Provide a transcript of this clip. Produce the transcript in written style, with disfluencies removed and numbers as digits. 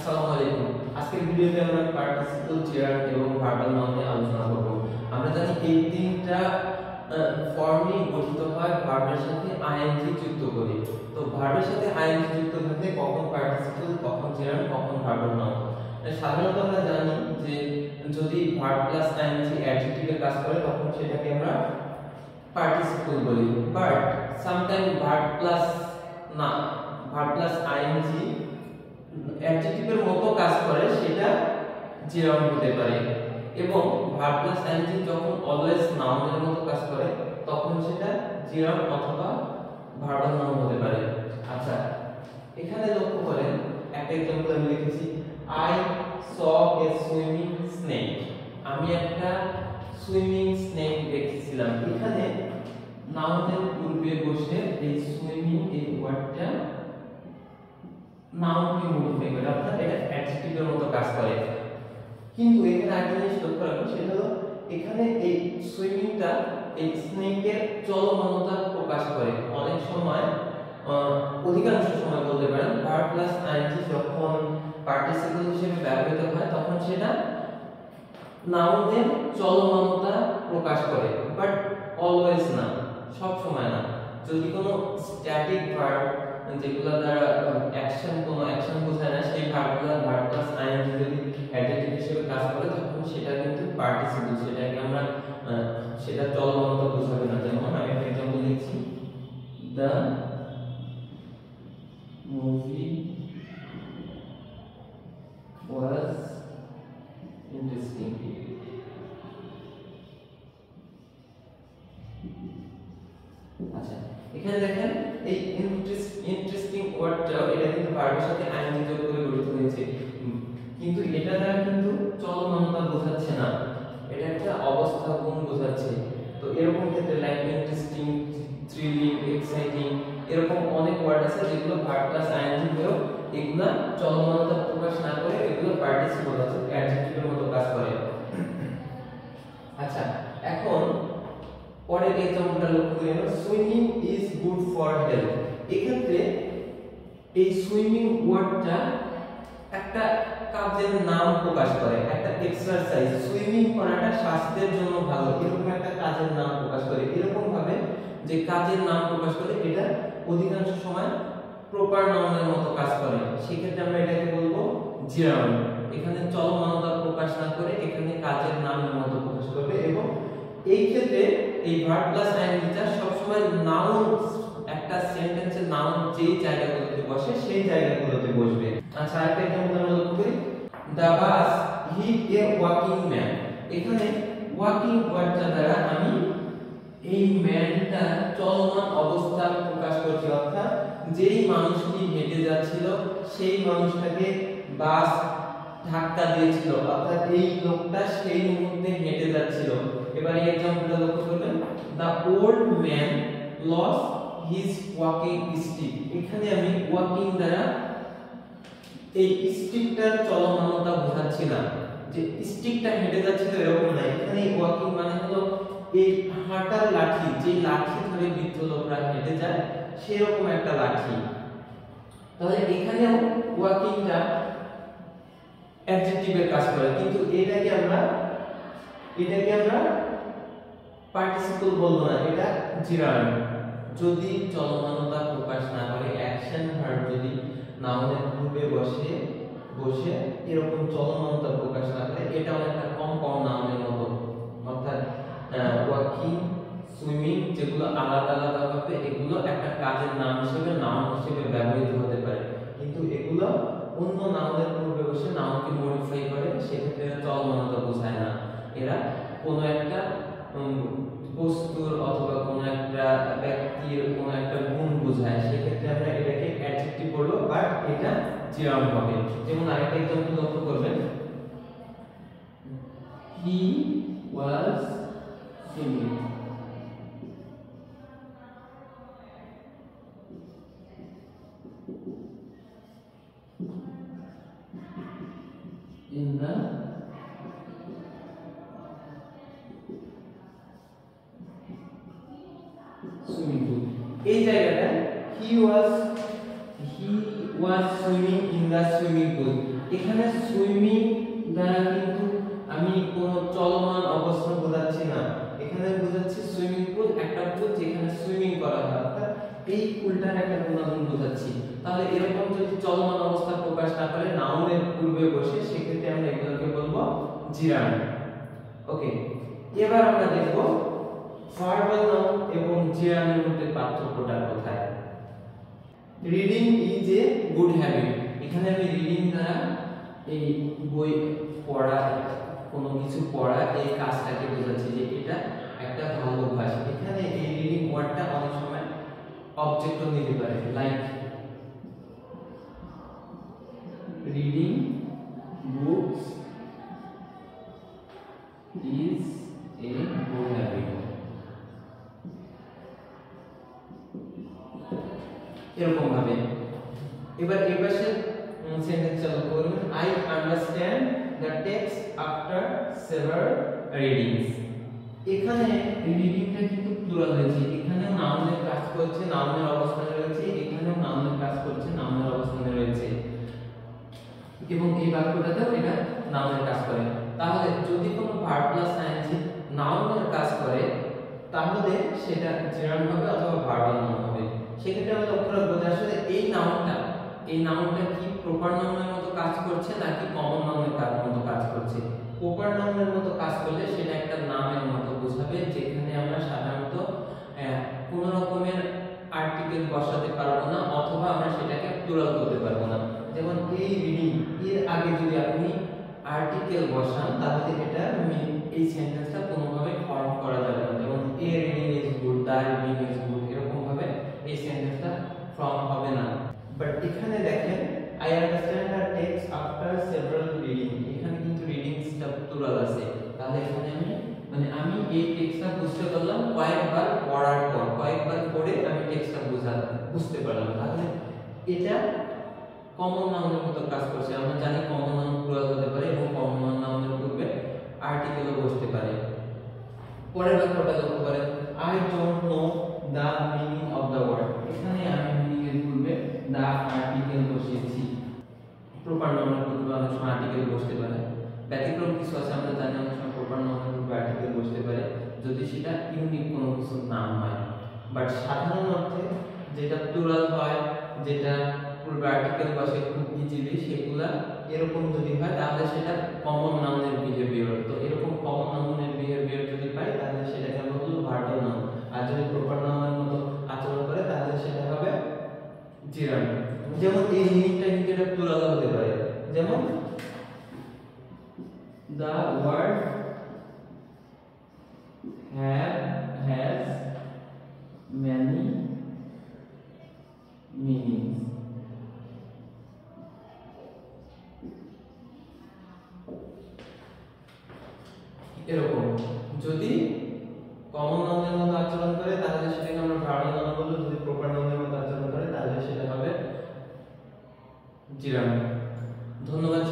আসসালামু আলাইকুম। আজকের ভিডিওতে আমরা পার্টিসিপল চেয়ার এবং ভার্বাল নাউন নিয়ে আলোচনা করব। আমরা জানি এই তিনটা ফর্মই গঠিত হয় ভার্বের সাথে আইএনজি যুক্ত করে। তো ভার্বের সাথে আইএনজি যুক্ত থাকলে কখন পার্টিসিপল, কখন চেয়ার, কখন ভার্বাল নাউন। সাধারণত আমরা জানি যে যদি ভার্ব প্লাস আইএনজি অ্যাডজেক্টিভে কাজ করে তখন সেটাকে আমরা পার্টিসিপল বলি। But sometime verb plus ING অ্যাডজেক্টিভের মতো কাজ করে সেটা জিরাউন হতে পারে, এবং ভার্ব প্লাস আইএনজি যখন অলওয়েজ নাউনের মতো কাজ করে তখন সেটা জিরাউন অথবা ভার্বাল নাউন হতে পারে। আচ্ছা, এখানে লক্ষ্য করেন একটা एग्जांपल আমি লিখেছি, I saw A swimming snake. আমি একটা সুইমিং স্নেক দেখেছিলাম। এখানে নাউনের পূর্বে বসে এই সুইমিং এই ওয়ার্ডটা নাউনকে মডিফাই করে, অর্থাৎ এটা অ্যাডজেক্টিভের মতো কাজ করে। কিন্তু এখানে আরেকটা জিনিস লক্ষ্য রাখুন, সেটা হলো এখানে এই সুইমিংটা এই স্নেকের চলমানতা প্রকাশ করে। অনেক সময় অধিকাংশ সময় বলতে পারেন ভার্ব প্লাস আইএনজি যখন পার্টিসিপল হিসেবে ব্যবহৃত হয় তখন সেটা নাউনের চলমানতা প্রকাশ করে, বাট অলওয়েজ না, সব সময় না। যদি কোনো স্ট্যাটিক ভার্ব যেগুলো দ্বারা কোনো অ্যাকশন বোঝায় না, সেই ভার্বগুলো ভার্ব প্লাস আইএনজি যদি অ্যাডজেক্টিভ হিসেবে কাজ করে তখন সেটা কিন্তু পার্টিসিপল, সেটাকে আমরা সেটা চলমানতা বোঝাবে না। যেমন আমি একটা एग्जांपल লিখছি, দ্য মুভি ওয়াজ ইন্টারেস্টিং। আচ্ছা, এখানে দেখেন এই ইন্টারেস্টিং ওয়ার্ডটা এটা কিন্তু ভার্বের সাথে আইএনজি যোগ করে গঠিত হয়েছে, কিন্তু এটা দ্বারা কিন্তু চলমানতা বোঝাচ্ছে না, এটা একটা অবস্থা গুণ বোঝাচ্ছে। তো এরকম ক্ষেত্রে লাইক ইন্টারেস্টিং, থ্রিলিং, এক্সাইটিং, এরকম অনেক ওয়ার্ড আছে যেগুলো ভার্ব প্লাস আইএনজি হয়েও এগুলা চলমানতা প্রকাশ না করে এগুলো পার্টিসিপল আছে অ্যাডজেক্টিভের মতো কাজ করে। আচ্ছা, এখন পরের एग्जांपलটা লক্ষ্য করি, swimming is good for health. এক্ষেত্রে এই সুইমিং ওয়ার্ডটা একটা কাজের নাম প্রকাশ করে, একটা এক্সারসাইজ। সুইমিং করাটা স্বাস্থ্যের জন্য ভালো, এরকম একটা কাজের নাম প্রকাশ করে। এরকম ভাবে যে কাজের নাম প্রকাশ করে এটা অধিকাংশ সময় প্রপার নাউনের মতো কাজ করে, সেক্ষেত্রে আমরা এটাকে বলবো জিরাউন। এখানে চলমানতা প্রকাশ না করে এখানে কাজের নামের মতো প্রকাশ করবে, এবং এই ক্ষেত্রে এই ভার্ব প্লাস আইএনজিটা সবসময় নাউন, একটা সেন্টেন্সের নাউন যেই জায়গাগুলোতে বসে সেই জায়গাগুলোতে বসবে। আচ্ছা, আরেকটা एग्जांपल আমরা লক্ষ্য করি, the bus hit a walking man. এখানে ওয়াকিং ওয়ার্ডটা দ্বারা আমি এই ম্যানটা চলমান অবস্থা প্রকাশ করছি, অর্থাৎ যেই মানুষটি হেঁটে যাচ্ছিল সেই মানুষটাকে বাস ধাক্কা দিয়েছিল, অর্থাৎ এই লোকটা সেই মুহূর্তে হেঁটে যাচ্ছিল। এবার এই एग्जांपलটা লক্ষ্য করবেন, the old man lost his walking stick. এখানে আমি ওয়াকিং দ্বারা এই স্টিকটার চলমানতা বোঝাচ্ছি না, যে স্টিকটা হেঁটে যাচ্ছিল এরকম না। এখানে ওয়াকিং মানে হলো এই হাঁটার লাঠি, যে লাঠি ধরে বৃদ্ধ লোকরা হেঁটে যায় সেরকম একটা লাঠি। তাহলে এখানেও ওয়াকিংটা অ্যাডজেক্টিভের কাজ করে, কিন্তু এটাকে আমরা পার্টিসিপল বলবো না, এটা জিরাউন। যদি চলমানতা প্রকাশ না করে, অ্যাকশন ভার্ব যদি নাউনের পূর্বে বসে এরকম চলমানতা প্রকাশ না করে, এটা অনেকটা কম্পাউন্ড নাউনের মতো, অর্থাৎ ওয়াকিং, সুইমিং যেগুলো আলাদা আলাদা ভাবে এগুলো একটা কাজের নাম হিসেবে নাউন হিসেবে ব্যবহৃত হতে পারে, কিন্তু এগুলো অন্য নাউনের পূর্বে বসে নাউনকে মডিফাই করে, সেক্ষেত্রে চলমানতা বোঝায় না। এরা কোনো একটা বস্তুর অথবা কোনো একটা ব্যক্তির কোনো একটা গুণ বোঝায়, সেক্ষেত্রে আমরা এটাকে অ্যাডজেক্টিভ বলবো, বাট এটা জিরাউন হবে। যেমন আরেকটা एग्जांपल লক্ষ্য করবেন, হি ওয়াজ swimming. in the swimming pool। এই জায়গাটা he was swimming in the swimming pool, এখানে সুইমিং দ্বারা কিন্তু আমি কোনো চলমান অবস্থা বোঝাচ্ছি না, এখানে বোঝাচ্ছি সুইমিং পুল, একটা পুল যেখানে সুইমিং করা হয়, অর্থাৎ এই পুলটার একটা গুণাগুণ বোঝাচ্ছি। তাহলে এরকম যদি চলমান অবস্থা প্রকাশ না করে নাউনের পূর্বে বসে, সেক্ষেত্রে আমরা এগুলোকে বলবো জিরান। ওকে, এবার আমরা দেখব ভার্বাল নাউন এবং জিরানের মধ্যে পার্থক্যটা কোথায়। Reading is a good habit, এখানে আমি রিডিং দ্বারা এই বই পড়া, কোনো কিছু পড়া, এই কাজটাকে বোঝাচ্ছি যে এটা একটা ভালো অভ্যাস। এখানে এই রিডিং ওয়ার্ডটা অনেক সময় অবজেক্টও নিতে পারে, like reading books is a good habit, এরকম ভাবে। এবার এই পাশে সেন্টেন্স চালু করুন, I understand the text after several readings. এখানে রিডিংটা কিন্তু প্লুরাল হয়েছে, এখানেও নাউনের কাজ করছে, নাউনের অবস্থানে রয়েছে, এখানেও নাউনের কাজ করছে, নাউনের অবস্থানে রয়েছে, এবং এই বাক্যটাতেও এটা নাউনের কাজ করে। তাহলে যদি কোনো ভার্ব প্লাস আইএনজি নাউনের কাজ করে, তাহলে সেটা জিরান হবে অথবা ভার্বাল নাউন হবে। সেক্ষেত্রে আমরা লক্ষ্য রাখবো যে আসলে এই নাউনটা কি প্রপার নাউনের মতো কাজ করছে নাকি কমন নাউনের মতো কাজ করছে। প্রপার নাউনের মতো কাজ করলে সেটা একটা নামের মতো বোঝাবে, যেখানে আমরা সাধারণত কোনো রকমের আর্টিকেল বসাতে পারবো না, অথবা আমরা সেটাকে প্লুরাল করতে পারবো না। যেমন এই রিডিং, এর আগে যদি আপনি আর্টিকেল বসান, তাহলে এটা এই সেন্টেন্সটা কোনোভাবে ফর্ম করা যাবে না। যেমন a reading is good, the reading is good, এরকম ভাবে এই সেন্টেন্সটা ফর্ম হবে না। বাট এখানে দেখেন, I understand the text after several reading, এখানে কিন্তু রিডিংসটা প্লুরাল আছে। তাহলে এখানে আমি এই টেক্সটটা বুঝতে পারলাম কয়েকবার পড়ার পর, কয়েকবার পড়ে আমি টেক্সটটা বুঝতে পারলাম। তাহলে এটা কমন নাউনের মতো কাজ করছে। আমরা জানি কমন নাউন প্লুরাল হতে পারে এবং কমন নাউনের পূর্বে আর্টিকেলও বসতে পারে। পরের বাক্যটা লক্ষ্য করেন, I don't know the meaning of the word, এখানে আমি মিনিং এর পূর্বে দ্য আর্টিকেল বসিয়েছি। প্রপার নাউনের পূর্বে অনেক সময় আর্টিকেল বসতে পারে, ব্যতিক্রম কিছু আছে, আমরা জানি অনেক সময় প্রপার নাউনের পূর্বে আর্টিকেল বসতে পারে যদি সেটা ইউনিক কোনো কিছুর নাম হয়। বাট সাধারণ অর্থে যেটা প্লুরাল হয়, যেটা পূর্বে আর্টিকেল বসে খুব ইজিলি, সেগুলা এরকম যদি হয় তাহলে সেটা কমন নাউনের বিহেভিয়ার। তো এরকম কমন নাউনের বিহেভিয়ার যদি পাই, তাহলে সেটাকে আমরা বলবো ভার্বাল নাউন। আর যদি প্রপার নাউনের মতো আচরণ করে, তাহলে সেটা হবে জিরান। যেমন এই মিনিংটা কিন্তু এটা প্লুরাল হতে পারে, যেমন the word has many meanings, এরকম। যদি কমন নাউনের মতো আচরণ করে, তাহলে সেটাকে আমরা ভার্বাল নাউন বলবো। যদি প্রপার নাউনের মতো আচরণ করে, তাহলে সেটা হবে জিরান। ধন্যবাদ।